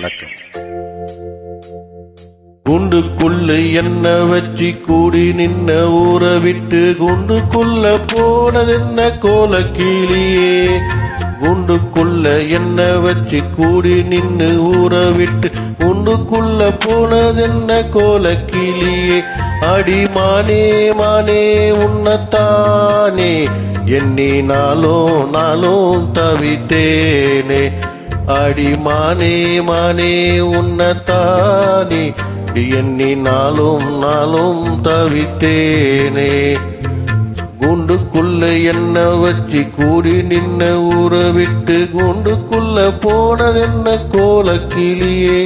வணக்கம். குண்டுக்குள்ள என்ன வச்சு கூடி நின்ன ஊற விட்டு குண்டுக்குள்ள போனதென்ன கோல கீழியே. குண்டுக்குள்ள என்ன வச்சு கூடி நின்னு ஊற விட்டு குண்டுக்குள்ள போனதென்ன கோல கீழியே. அடி மானே மானே உன்னத்தானே எண்ணி நாளும் தவித்தேனே. அடி மானே மானே உன்னத்தானே எண்ணி நாளும் தவித்தேனே. குண்டுக்குள்ள என்ன வச்சு கூடி நின்ன ஊற விட்டு குண்டுக்குள்ள போனதென்ன கோல கிளியே.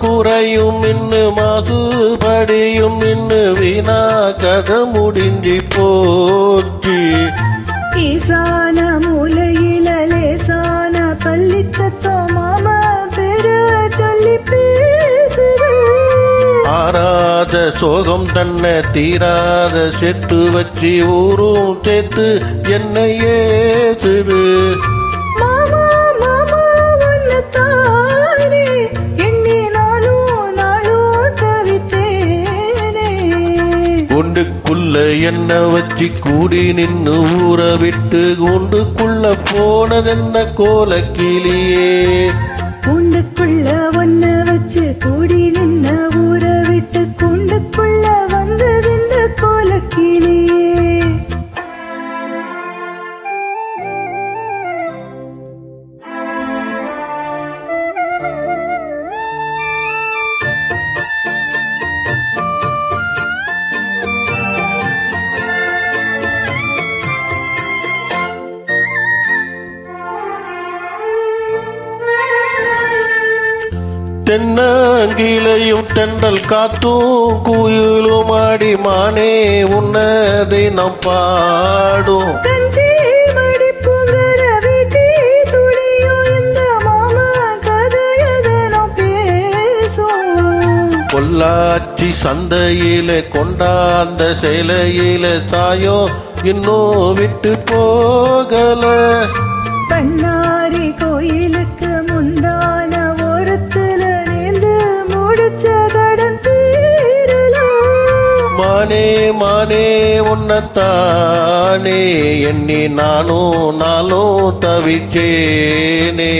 குறையும் இன்னு மதுபடியும் இன்னு வீணா கதை முடிஞ்சி போச்சு. ஈசான மூலையில லேசான பள்ளிச்சத்தம் மாமா பெற சொல்லி பேசுது. ஆறாத சோகம் தன்னை தீராத செத்து வச்சு ஊரும் சேர்த்து என்னை ஏசுது. குண்டுக்குள்ள என்ன வச்சு கூடி நின்னு ஊற விட்டு குண்டுக்குள்ள போனதென்ன கோல கிளியே. குண்டுக்குள்ள ஒன்ன வச்சு கூடி நின்ன ஊற விட்டு குண்டுக்குள்ள வந்ததென்ன கோல கிளியே. தென்னங்கிளையும் தென்றல் காத்தும் குயிலும் ஆடி மானே உன்னதை நாம் பாடும். கஞ்சி மடிப்புங்கிற வீட்டி துணியும் இந்த மாமா கதையதனும் பேசும். பொள்ளாச்சி சந்தையில கொண்டாந்த சேலையில தாயோ இன்னும் விட்டு போகல. பண்ணாரி கோயிலுக்கு முந்தான ஒருத்துல நேர்ந்து முடிச்ச கடன் தீரலாம். மானே மானே உன்னத்தானே எண்ணி நாளும் தவிச்சேனே.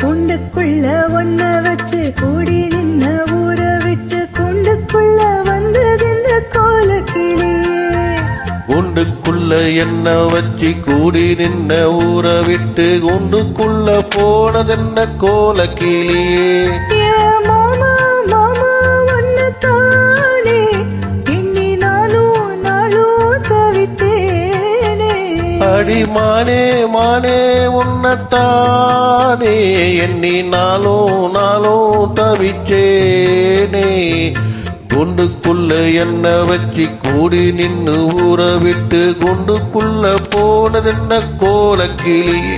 குண்டுக்குள்ள ஒன்ன வச்சு கூடி நின்ன ஊற விட்டு குண்டுக்குள்ள வந்ததென்ன கோல கிளியே. குண்டுக்குள்ள என்ன வச்சு கூடி நின்ன ஊற விட்டு குண்டுக்குள்ள போனதென்ன கோல கிளியே. மாமா மாமா ஒன்னத்தானே எண்ணி நாளும் தவித்தேனே. அடி மானே மானே உன்னத்தானே எண்ணி நாளும் தவிச்சேனே. குண்டுக்குள்ள என்ன வச்சு கூடி நின்னு ஊற விட்டு குண்டுக்குள்ள போனதென்ன கோல கிளியே.